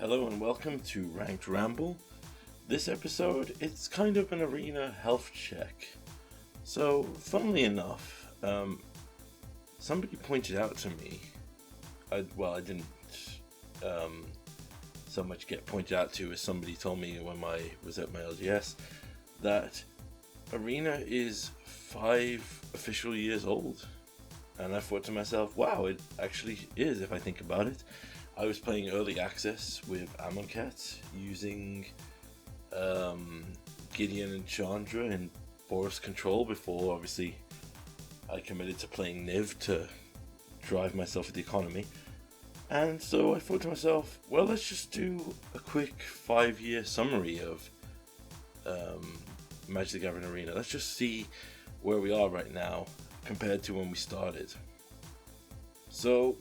Hello and welcome to Ranked Ramble. This episode, it's kind of an arena health check. So, funnily enough, somebody pointed out to me, I didn't so much get pointed out to as somebody told me when I was at my LGS, that arena is 5 official years old. And I thought to myself, wow, it actually is if I think about it. I was playing early access with Amonkhet using Gideon and Chandra and Boris Control before obviously I committed to playing Niv to drive myself with the economy. And so I thought to myself, well, let's just do a quick 5-year summary of Magic the Gathering Arena. Let's just see where we are right now compared to when we started. So,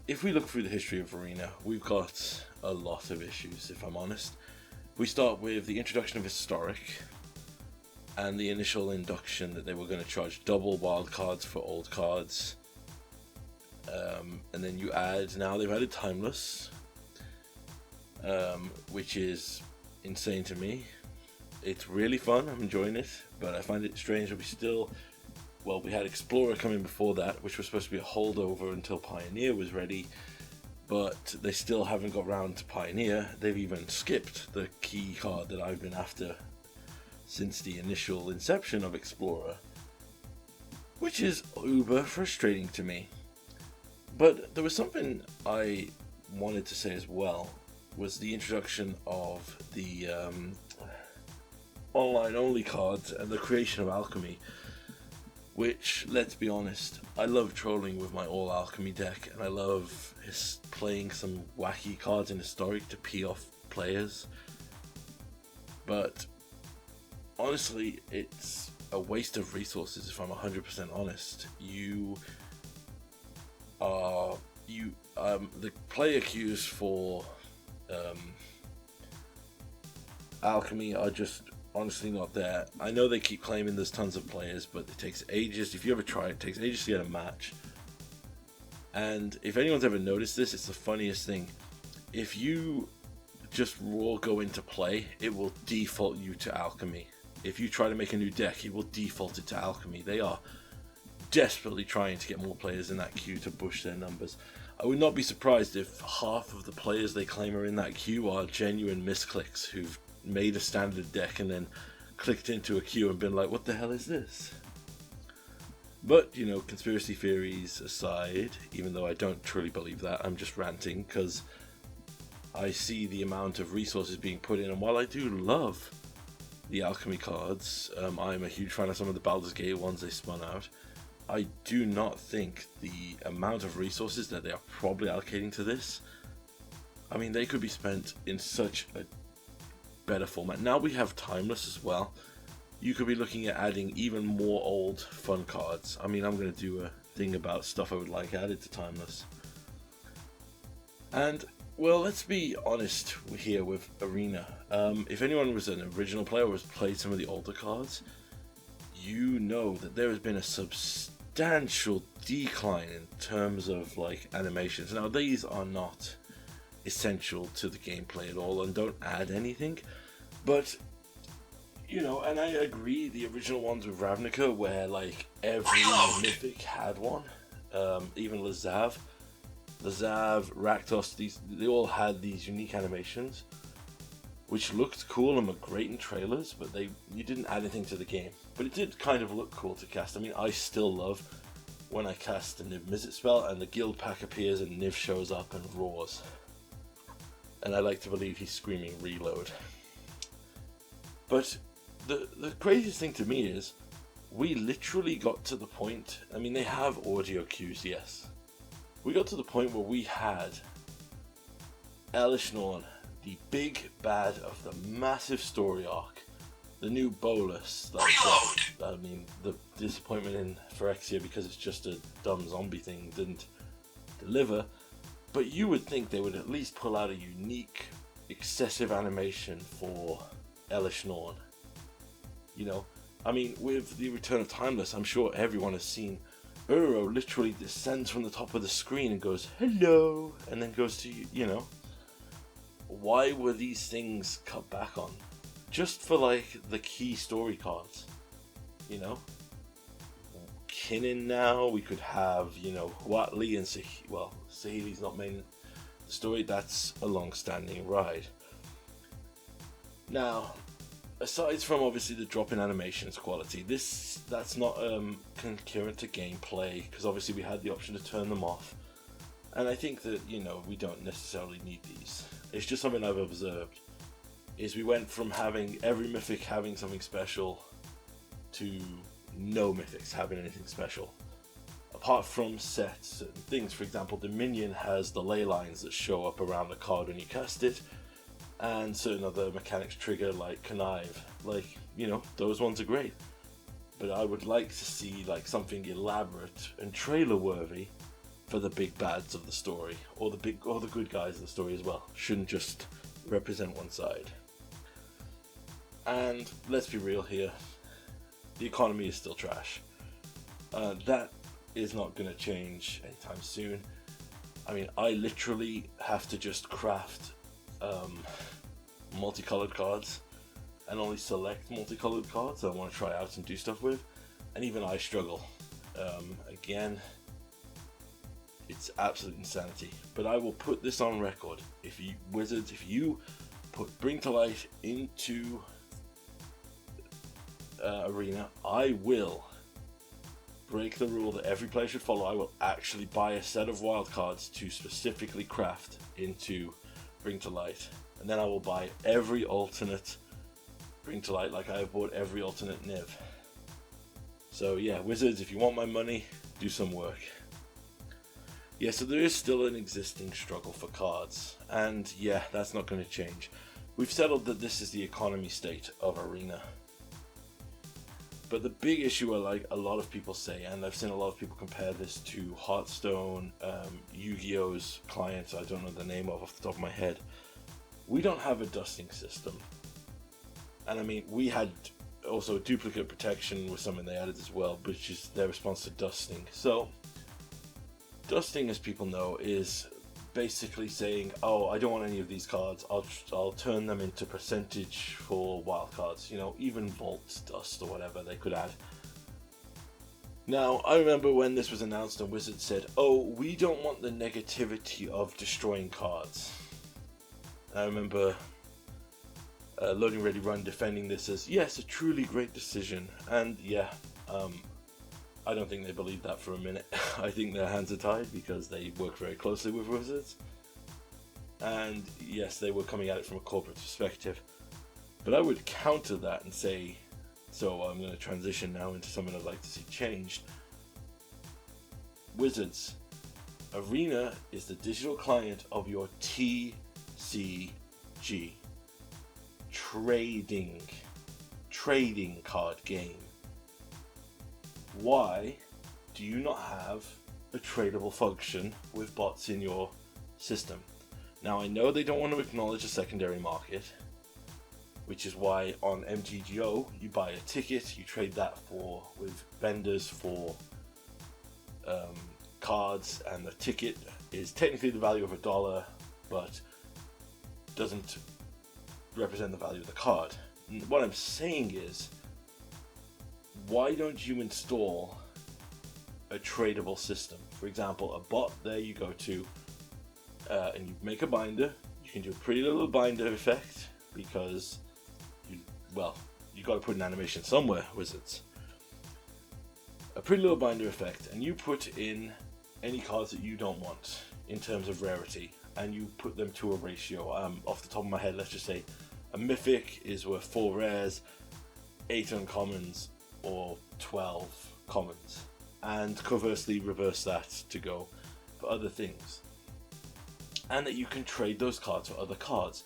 if we look through the history of Arena, we've got a lot of issues, if I'm honest. We start with the introduction of Historic, and the initial induction that they were going to charge double wild cards for old cards. And then you add, now they've added Timeless, which is insane to me. It's really fun, I'm enjoying it, but I find it strange that we had Explorer coming before that, which was supposed to be a holdover until Pioneer was ready, but they still haven't got round to Pioneer. They've even skipped the key card that I've been after since the initial inception of Explorer, which is uber frustrating to me. But there was something I wanted to say as well, was the introduction of the online only cards and the creation of Alchemy. Which, let's be honest, I love trolling with my all alchemy deck, and I love playing some wacky cards in Historic to pee off players. But honestly, it's a waste of resources if I'm 100% honest. The player queues for alchemy are just honestly not there. I know they keep claiming there's tons of players, but it takes ages. If you ever try it takes ages to get a match. And if anyone's ever noticed this, it's the funniest thing. If you just raw go into play, it will default you to alchemy. If you try to make a new deck, it will default it to alchemy. They are desperately trying to get more players in that queue to push their numbers. I would not be surprised if half of the players they claim are in that queue are genuine misclicks who've made a standard deck and then clicked into a queue and been like, what the hell is this? But, conspiracy theories aside, even though I don't truly believe that, I'm just ranting because I see the amount of resources being put in, and while I do love the alchemy cards, I'm a huge fan of some of the Baldur's Gate ones they spun out. I do not think the amount of resources that they are probably allocating to this, I mean, they could be spent in such a better format. Now we have Timeless as well. You could be looking at adding even more old fun cards. I mean, I'm going to do a thing about stuff I would like added to Timeless. And, well, let's be honest here with Arena. If anyone was an original player or has played some of the older cards, you know that there has been a substantial decline in terms of animations. Now, these are not essential to the gameplay at all and don't add anything, but and I agree, the original ones with Ravnica where every mythic had one, even Lazav, Rakdos, they all had these unique animations which looked cool and were great in trailers, but you didn't add anything to the game. But it did kind of look cool to cast. I mean, I still love when I cast the Niv-Mizzet spell and the guild pack appears and Niv shows up and roars. And I like to believe he's screaming reload. But the craziest thing to me is, we literally got to the point, I mean, they have audio cues, yes. We got to the point where we had Elesh Norn, the big bad of the massive story arc, the new Bolus. The disappointment in Phyrexia because it's just a dumb zombie thing didn't deliver. But you would think they would at least pull out a unique, excessive animation for Elesh Norn. I mean, with the return of Timeless, I'm sure everyone has seen Uro literally descends from the top of the screen and goes, hello, and then goes to, why were these things cut back on? Just for like the key story cards, you know? Kinnin now, we could have, you know, Watley and Sahili's not main the story. That's a long-standing ride. Now, aside from obviously the drop in animations quality, that's not concurrent to gameplay, because obviously we had the option to turn them off, and I think that, you know, we don't necessarily need these. It's just something I've observed, is we went from having every mythic having something special to no mythics having anything special, apart from sets and things. For example, Dominion has the ley lines that show up around the card when you cast it, and certain other mechanics trigger like Connive. Like, you know, those ones are great, but I would like to see like something elaborate and trailer worthy for the big bads of the story, or the good guys of the story as well. Shouldn't just represent one side. And let's be real here, the economy is still trash. That is not going to change anytime soon. I mean, I literally have to just craft multicolored cards, and only select multicolored cards I want to try out and do stuff with, and even I struggle. Again, it's absolute insanity. But I will put this on record: if you Wizards, if you bring to light into Arena, I will break the rule that every player should follow. I will actually buy a set of wild cards to specifically craft into Bring to Light, and then I will buy every alternate Bring to Light, like I have bought every alternate Niv. So yeah, Wizards, if you want my money, do some work. Yeah, so there is still an existing struggle for cards, and yeah, that's not going to change. We've settled that this is the economy state of Arena. But the big issue, like a lot of people say, and I've seen a lot of people compare this to Hearthstone, Yu-Gi-Oh's clients, I don't know the name off the top of my head. We don't have a dusting system. And I mean, we had also duplicate protection was something they added as well, which is their response to dusting. So, dusting, as people know, is basically saying, oh, I don't want any of these cards, I'll turn them into percentage for wild cards, you know, even Vault Dust or whatever they could add. Now, I remember when this was announced and Wizards said, oh, we don't want the negativity of destroying cards. I remember Loading Ready Run defending this as, yes, a truly great decision, and yeah, I don't think they believe that for a minute. I think their hands are tied because they work very closely with Wizards. And yes, they were coming at it from a corporate perspective. But I would counter that and say, so I'm going to transition now into something I'd like to see changed. Wizards, Arena is the digital client of your TCG. Trading card game. Why do you not have a tradable function with bots in your system? Now, I know they don't want to acknowledge a secondary market, which is why on MTGO you buy a ticket, you trade that with vendors for cards, and the ticket is technically the value of $1, but doesn't represent the value of the card. And what I'm saying is, why don't you install a tradable system? For example, a bot there you go to, and you make a binder. You can do a pretty little binder effect, because you got to put an animation somewhere, Wizards. A pretty little binder effect, and you put in any cards that you don't want in terms of rarity, and you put them to a ratio. Off the top of my head, let's just say a mythic is worth 4 rares, 8 uncommons, or 12 commons, and conversely reverse that to go for other things, and that you can trade those cards for other cards.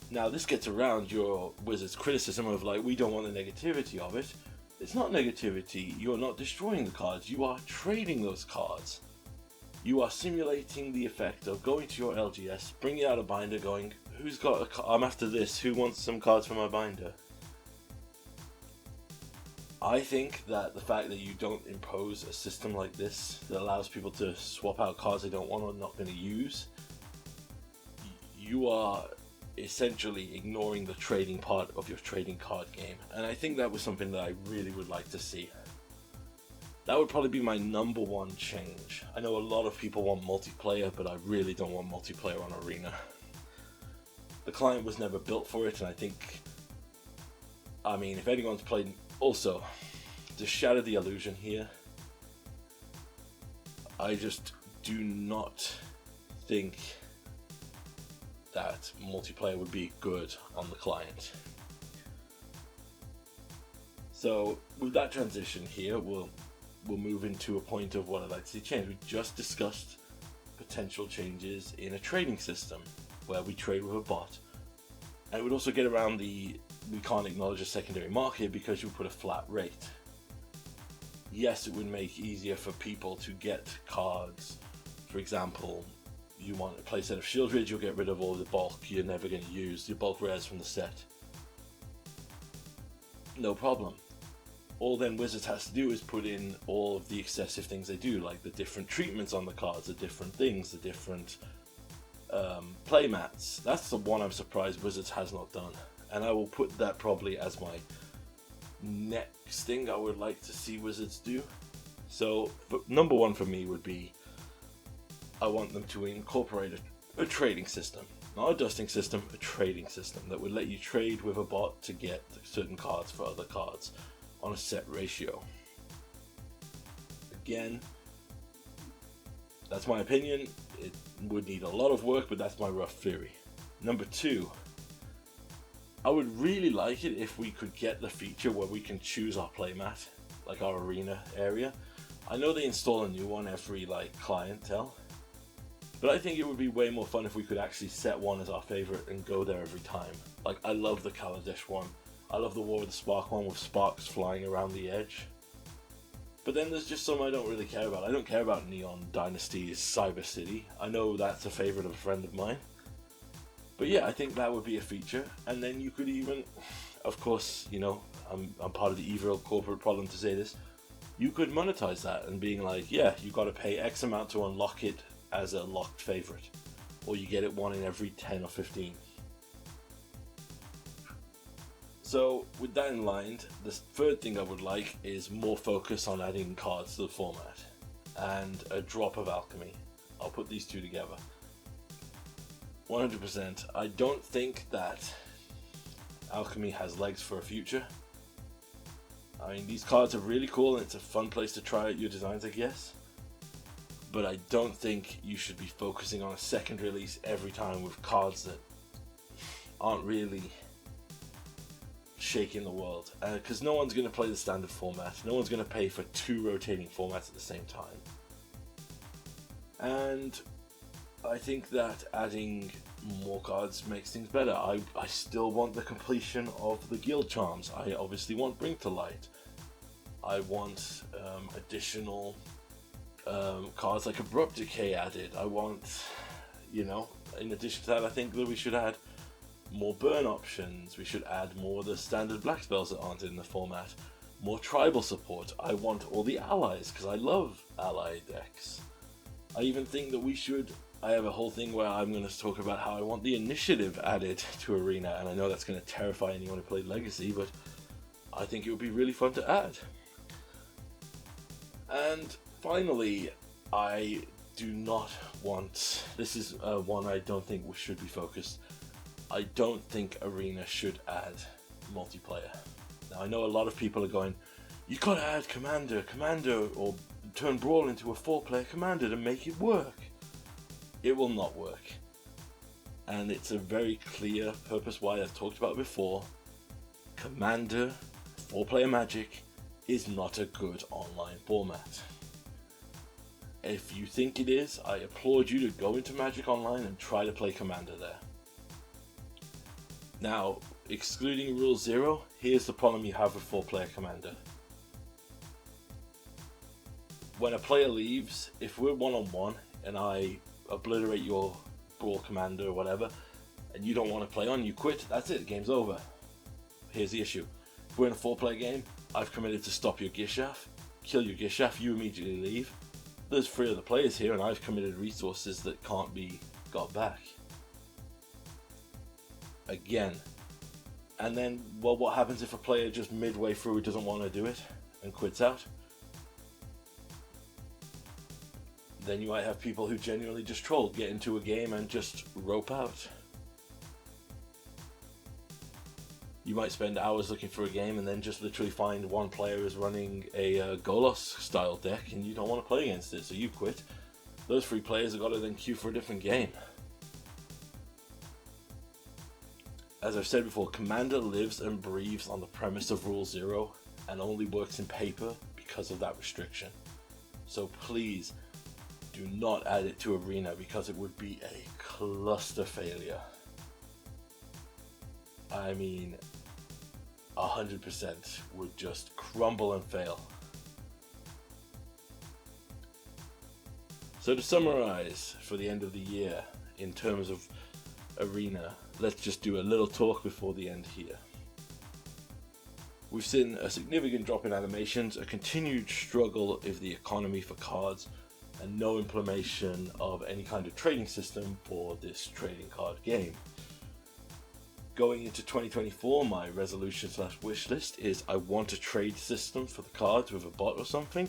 Now, this gets around your Wizards' criticism of, like, we don't want the negativity of it. It's not negativity. You're not destroying the cards. You are trading those cards. You are simulating the effect of going to your LGS, bringing out a binder, going, who's got a card? I'm after this. Who wants some cards from my binder? I think that the fact that you don't impose a system like this that allows people to swap out cards they don't want or not going to use, you are essentially ignoring the trading part of your trading card game. And I think that was something that I really would like to see. That would probably be my number one change. I know a lot of people want multiplayer, but I really don't want multiplayer on Arena. The client was never built for it, and I think, I mean, if anyone's played, also, to shatter the illusion here, I just do not think that multiplayer would be good on the client. So with that transition here, we'll move into a point of what I'd like to see change. We just discussed potential changes in a trading system where we trade with a bot, and it would also get around we can't acknowledge a secondary market because you put a flat rate. Yes, it would make it easier for people to get cards. For example, you want to play a set of Shield Ridge, you'll get rid of all the bulk you're never going to use, your bulk rares from the set. No problem. All then Wizards has to do is put in all of the excessive things they do, like the different treatments on the cards, the different things, the different play mats. That's the one I'm surprised Wizards has not done. And I will put that probably as my next thing I would like to see Wizards do. So, but number one for me would be, I want them to incorporate a trading system. Not a dusting system, a trading system that would let you trade with a bot to get certain cards for other cards on a set ratio. Again, that's my opinion. It would need a lot of work, but that's my rough theory. Number two, I would really like it if we could get the feature where we can choose our playmat, like our arena area. I know they install a new one every clientele, but I think it would be way more fun if we could actually set one as our favorite and go there every time. Like, I love the Kaladesh one. I love the War of the Spark one with sparks flying around the edge. But then there's just some I don't really care about. I don't care about Neon Dynasty's Cyber City. I know that's a favorite of a friend of mine. But yeah, I think that would be a feature. And then you could even, of course, you know, I'm part of the evil corporate problem to say this. You could monetize that and being like, yeah, you got to pay X amount to unlock it as a locked favorite. Or you get it one in every 10 or 15. So with that in mind, the third thing I would like is more focus on adding cards to the format and a drop of alchemy. I'll put these two together. 100%. I don't think that alchemy has legs for a future. I mean, these cards are really cool and it's a fun place to try out your designs, I guess. But I don't think you should be focusing on a second release every time with cards that aren't really shaking the world, because no one's going to play the standard format. No one's going to pay for 2 rotating formats at the same time. And I think that adding more cards makes things better. I still want the completion of the guild charms. I obviously want Bring to Light. I want additional cards like Abrupt Decay added. I want, you know, in addition to that, I think that we should add more burn options. We should add more of the standard black spells that aren't in the format. More tribal support. I want all the allies because I love ally decks. I even think that we should, I have a whole thing where I'm going to talk about how I want the initiative added to Arena, and I know that's going to terrify anyone who played Legacy, but I think it would be really fun to add. And finally, I do not want, this is one I don't think should be focused. I don't think Arena should add multiplayer. Now I know a lot of people are going, you gotta add Commander, or turn Brawl into a 4-player Commander to make it work. It will not work. And it's a very clear purpose why I've talked about it before. Commander, 4-player Magic, is not a good online format. If you think it is, I applaud you to go into Magic Online and try to play Commander there. Now, excluding Rule 0, here's the problem you have with 4-player Commander. When a player leaves, if we're one-on-one and I obliterate your Brawl Commander or whatever, and you don't want to play on, you quit, that's it, game's over. Here's the issue. If we're in a 4-player game, I've committed to stop your Gishath, kill your Gishath, you immediately leave. There's 3 other players here and I've committed resources that can't be got back. again. And then, well, what happens if a player just midway through doesn't want to do it and quits out? Then you might have people who genuinely just troll, get into a game and just rope out. You might spend hours looking for a game and then just literally find one player is running a Golos style deck and you don't want to play against it, so you quit. Those 3 players have got to then queue for a different game. As I've said before, Commander lives and breathes on the premise of Rule 0 and only works in paper because of that restriction. So please do not add it to Arena because it would be a cluster failure. I mean, 100% would just crumble and fail. So to summarize for the end of the year in terms of Arena, let's just do a little talk before the end here. We've seen a significant drop in animations, a continued struggle of the economy for cards, and no implementation of any kind of trading system for this trading card game. Going into 2024, my resolution / wish list is I want a trade system for the cards with a bot or something.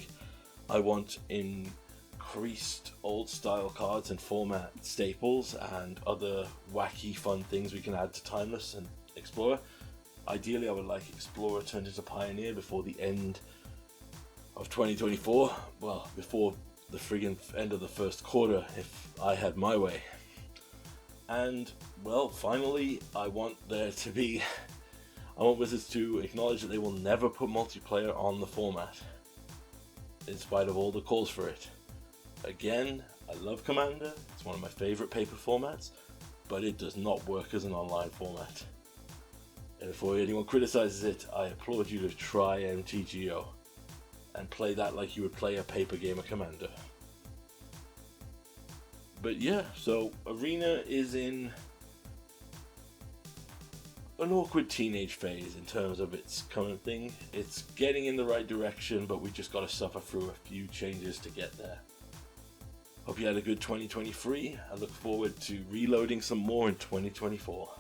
I want increased old style cards and format staples and other wacky fun things we can add to Timeless and Explorer. Ideally, I would like Explorer turned into Pioneer before the end of 2024. Well, before the friggin' end of the first quarter, if I had my way. And, well, finally, I want Wizards to acknowledge that they will never put multiplayer on the format, in spite of all the calls for it. Again, I love Commander, it's one of my favorite paper formats, but it does not work as an online format. And if anyone criticizes it, I applaud you to try MTGO and play that like you would play a paper game of Commander. But yeah, so Arena is in an awkward teenage phase in terms of its current thing. It's getting in the right direction, but we just got to suffer through a few changes to get there. Hope you had a good 2023. I look forward to reloading some more in 2024.